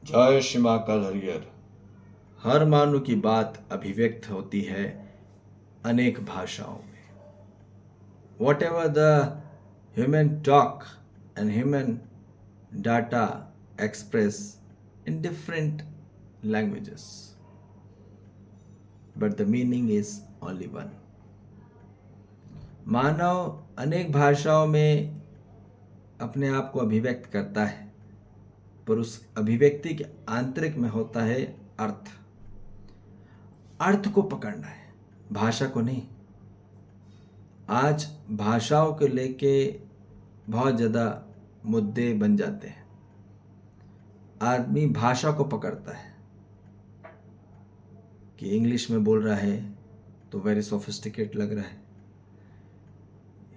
जय श्री माँ कलहरियर। हर मानव की बात अभिव्यक्त होती है अनेक भाषाओं में. Whatever the human talk and human data express in different languages, but the meaning is only one. मानव अनेक भाषाओं में अपने आप को अभिव्यक्त करता है, पर उस अभिव्यक्ति के आंतरिक में होता है अर्थ. अर्थ को पकड़ना है, भाषा को नहीं. आज भाषाओं को लेके बहुत ज़्यादा मुद्दे बन जाते हैं. आदमी भाषा को पकड़ता है कि इंग्लिश में बोल रहा है तो वेरी सोफिस्टिकेट लग रहा है,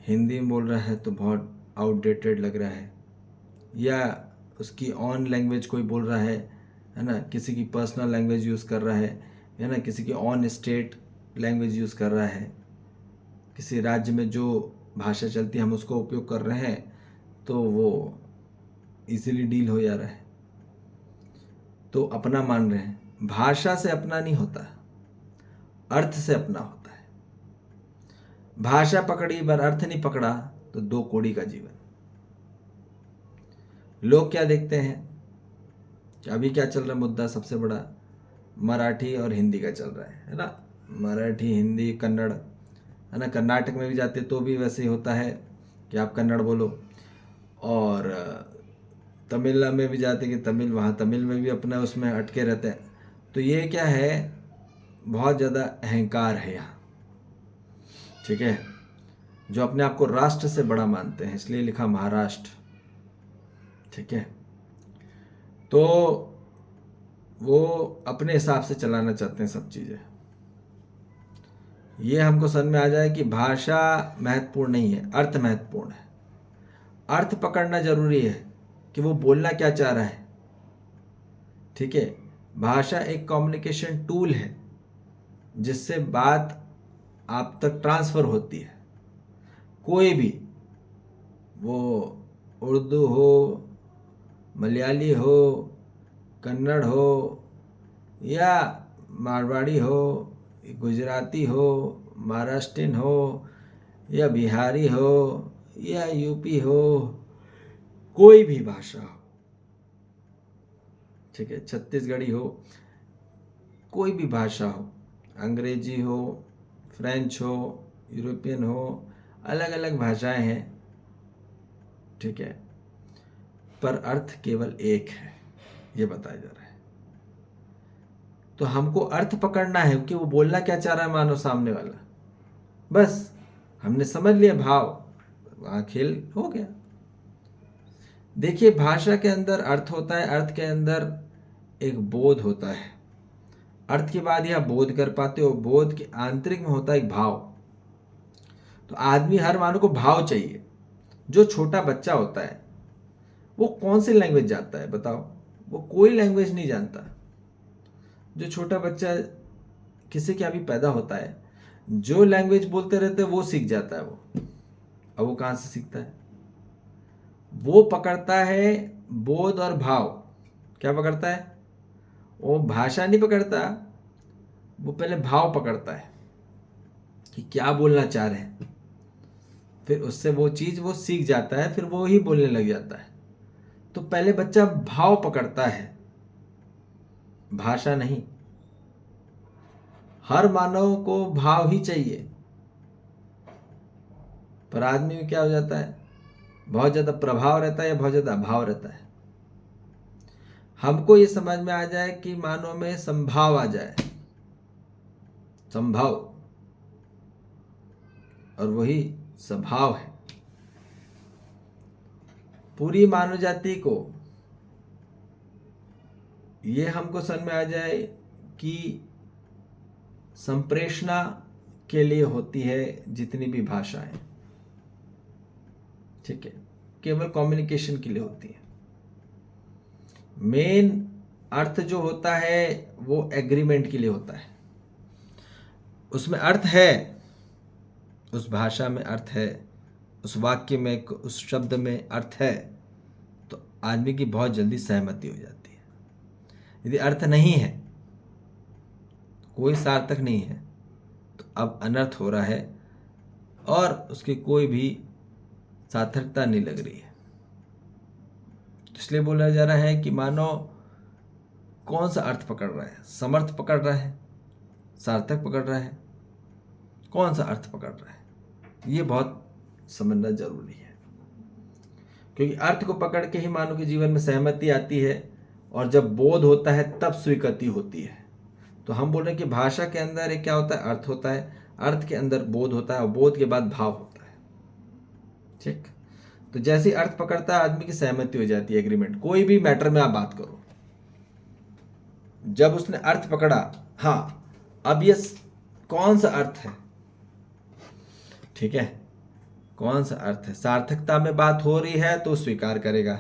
हिंदी में बोल रहा है तो बहुत आउटडेटेड लग रहा है, या उसकी ऑन लैंग्वेज कोई बोल रहा है ना, किसी की पर्सनल लैंग्वेज यूज़ कर रहा है ना, किसी की ऑन स्टेट लैंग्वेज यूज़ कर रहा है. किसी राज्य में जो भाषा चलती है हम उसको उपयोग कर रहे हैं तो वो इजीली डील हो जा रहा है, तो अपना मान रहे हैं. भाषा से अपना नहीं होता, अर्थ से अपना होता है. भाषा पकड़ी पर अर्थ नहीं पकड़ा तो दो कोड़ी का जीवन. लोग क्या देखते हैं कि अभी क्या चल रहा है मुद्दा सबसे बड़ा, मराठी और हिंदी का चल रहा है ना. मराठी, हिंदी, कन्नड़, है ना. कर्नाटक में भी जाते तो भी वैसे ही होता है कि आप कन्नड़ बोलो, और तमिल में भी जाते कि तमिल, वहाँ तमिल में भी अपना उसमें अटके रहते हैं. तो ये क्या है, बहुत ज़्यादा अहंकार है यहाँ, ठीक है. जो अपने आप को राष्ट्र से बड़ा मानते हैं, इसलिए लिखा महाराष्ट्र, ठीक है. तो वो अपने हिसाब से चलाना चाहते हैं सब चीज़ें. ये हमको समझ में आ जाए कि भाषा महत्वपूर्ण नहीं है, अर्थ महत्वपूर्ण है. अर्थ पकड़ना जरूरी है कि वो बोलना क्या चाह रहा है, ठीक है. भाषा एक कम्युनिकेशन टूल है जिससे बात आप तक ट्रांसफ़र होती है. कोई भी, वो उर्दू हो, मलयाली हो, कन्नड़ हो, या मारवाड़ी हो, गुजराती हो, महाराष्ट्रियन हो, या बिहारी हो, या यूपी हो, कोई भी भाषा हो, ठीक है, छत्तीसगढ़ी हो, कोई भी भाषा हो, अंग्रेजी हो, फ्रेंच हो, यूरोपियन हो, अलग अलग भाषाएं हैं, ठीक है, पर अर्थ केवल एक है, ये बताया जा रहा है. तो हमको अर्थ पकड़ना है कि वो बोलना क्या चाह रहा है मानो सामने वाला. बस हमने समझ लिया भाव, वहाँ खेल हो गया. देखिए, भाषा के अंदर अर्थ होता है, अर्थ के अंदर एक बोध होता है. अर्थ के बाद ही आप बोध कर पाते हो, बोध के आंतरिक में होता है एक भाव. तो आदमी, हर मानव को भाव चाहिए. जो छोटा बच्चा होता है वो कौन सी लैंग्वेज जानता है बताओ? वो कोई लैंग्वेज नहीं जानता. जो छोटा बच्चा किसी के अभी पैदा होता है, जो लैंग्वेज बोलते रहते हैं वो सीख जाता है वो. अब वो कहाँ से सीखता है? वो पकड़ता है बोध और भाव. क्या पकड़ता है? वो भाषा नहीं पकड़ता, वो पहले भाव पकड़ता है कि क्या बोलना चाह रहे हैं. फिर उससे वो चीज़ वो सीख जाता है, फिर वो ही बोलने लग जाता है. तो पहले बच्चा भाव पकड़ता है, भाषा नहीं. हर मानव को भाव ही चाहिए, पर आदमी में क्या हो जाता है, बहुत ज़्यादा प्रभाव रहता है या बहुत ज़्यादा अभाव रहता है. हमको ये समझ में आ जाए कि मानव में संभाव आ जाए, संभाव, और वही स्वभाव है. पूरी मानव जाति को ये हमको समझ में आ जाए कि संप्रेषणा के लिए होती है जितनी भी भाषाएं, ठीक है, केवल कम्युनिकेशन के लिए होती है. मेन अर्थ जो होता है वो एग्रीमेंट के लिए होता है. उसमें अर्थ है, उस भाषा में अर्थ है, उस वाक्य में, उस शब्द में अर्थ है, तो आदमी की बहुत जल्दी सहमति हो जाती है. यदि अर्थ नहीं है, कोई सार्थक नहीं है, तो अब अनर्थ हो रहा है और उसकी कोई भी सार्थकता नहीं लग रही है। तो इसलिए बोला जा रहा है कि मानव कौन सा अर्थ पकड़ रहा है, समर्थ पकड़ रहा है, सार्थक पकड़ रहा है, कौन सा अर्थ पकड़ रहा है, ये बहुत समझना जरूरी है। क्योंकि अर्थ को पकड़ के ही मानव के जीवन में सहमति आती है और जब बोध होता है तब स्वीकृति होती है। तो हम बोल रहे हैं कि भाषा के अंदर एक क्या होता है, अर्थ होता है, अर्थ के अंदर बोध होता है और बोध के बाद भाव होता है। ठीक, तो जैसे अर्थ पकड़ता है आदमी की सहमति हो जाती है, एग्रीमेंट। कोई भी मैटर में आप बात करो, जब उसने अर्थ पकड़ा, हाँ अब ये कौन सा अर्थ है, ठीक है, कौन सा अर्थ है, सार्थकता में बात हो रही है तो स्वीकार करेगा,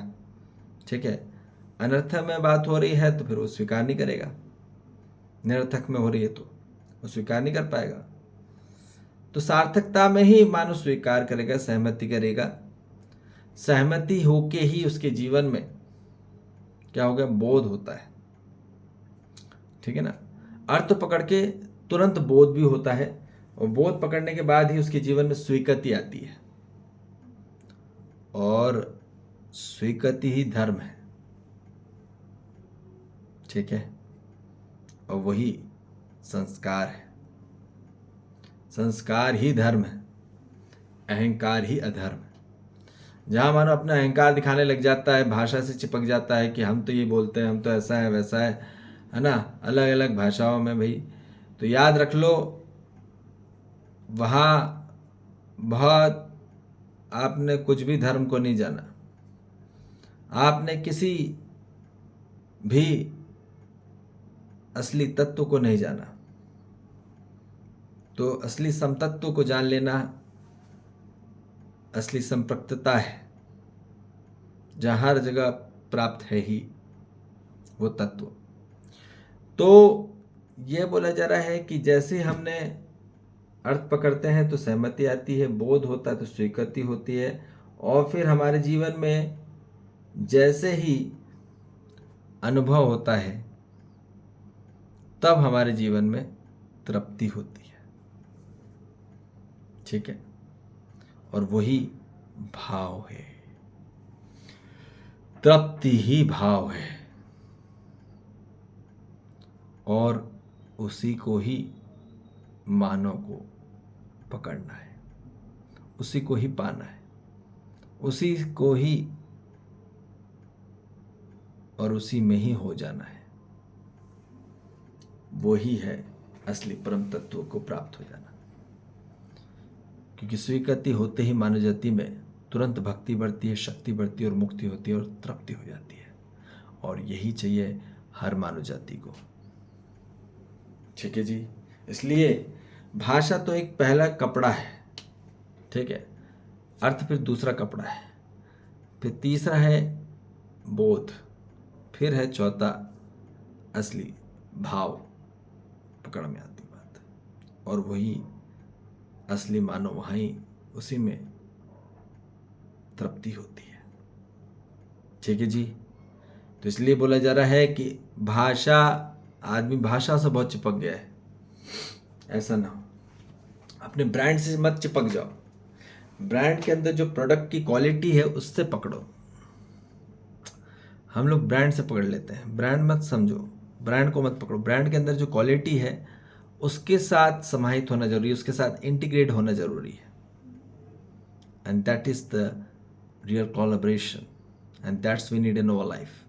ठीक है, अनर्थ में बात हो रही है तो फिर वो स्वीकार नहीं करेगा, निरर्थक में हो रही है तो वो स्वीकार नहीं कर पाएगा। तो सार्थकता में ही मानो स्वीकार करेगा, सहमति करेगा। सहमति होके ही उसके जीवन में क्या हो गया, बोध होता है, ठीक है ना। अर्थ पकड़ के तुरंत बोध भी होता है और बोध पकड़ने के बाद ही उसके जीवन में स्वीकृति आती है और स्वीकृति ही धर्म है, ठीक है, और वही संस्कार है। संस्कार ही धर्म है, अहंकार ही अधर्म है। जहाँ मानो अपना अहंकार दिखाने लग जाता है, भाषा से चिपक जाता है कि हम तो ये बोलते हैं, हम तो ऐसा है वैसा है ना, अलग अलग भाषाओं में भाई, तो याद रख लो वहाँ बहुत आपने कुछ भी धर्म को नहीं जाना, आपने किसी भी असली तत्व को नहीं जाना। तो असली समतत्व को जान लेना असली संपृक्तता है, जहाँ हर जगह प्राप्त है ही वो तत्व। तो ये बोला जा रहा है कि जैसे हमने अर्थ पकड़ते हैं तो सहमति आती है, बोध होता है तो स्वीकृति होती है, और फिर हमारे जीवन में जैसे ही अनुभव होता है तब हमारे जीवन में तृप्ति होती है, ठीक है, और वही भाव है, तृप्ति ही भाव है और उसी को ही मानव को पकड़ना है, उसी को ही पाना है, उसी को ही और उसी में ही हो जाना है। वो ही है असली परम तत्व को प्राप्त हो जाना। क्योंकि स्वीकृति होते ही मानव जाति में तुरंत भक्ति बढ़ती है, शक्ति बढ़ती है और मुक्ति होती है और तृप्ति हो जाती है, और यही चाहिए हर मानव जाति को, ठीक है जी। इसलिए भाषा तो एक पहला कपड़ा है, ठीक है, अर्थ फिर दूसरा कपड़ा है, फिर तीसरा है बोध, फिर है चौथा असली भाव पकड़ में आती बात, और वही असली मानव वहीं उसी में तृप्ति होती है, ठीक है जी। तो इसलिए बोला जा रहा है कि भाषा, आदमी भाषा से बहुत चिपक गया है, ऐसा ना हो, अपने ब्रांड से मत चिपक जाओ, ब्रांड के अंदर जो प्रोडक्ट की क्वालिटी है उससे पकड़ो। हम लोग ब्रांड से पकड़ लेते हैं, ब्रांड मत समझो, ब्रांड को मत पकड़ो, ब्रांड के अंदर जो क्वालिटी है उसके साथ समाहित होना जरूरी है, उसके साथ इंटीग्रेट होना जरूरी है, and that is the real collaboration, and that's we need in our life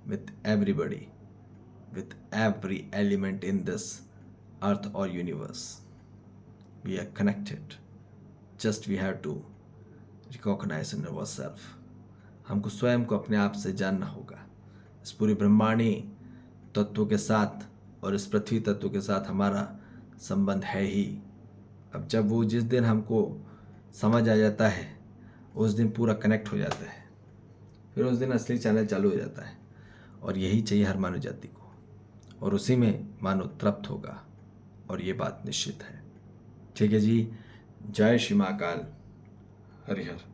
with everybody, with every element in this earth or universe. We are connected. Just we have to recognize in ourselves. हमको स्वयं को अपने आप से जानना होगा। इस पूरी ब्रह्मांडी तत्व के साथ और इस पृथ्वी तत्व के साथ हमारा संबंध है ही। अब जब वो जिस दिन हमको समझ आ जाता है उस दिन पूरा कनेक्ट हो जाता है, फिर उस दिन असली चैनल चालू हो जाता है, और यही चाहिए हर मानव जाति को, और उसी में मानव तृप्त होगा, और ये बात निश्चित है, ठीक है जी। जय श्री महाकाल, हरिहर।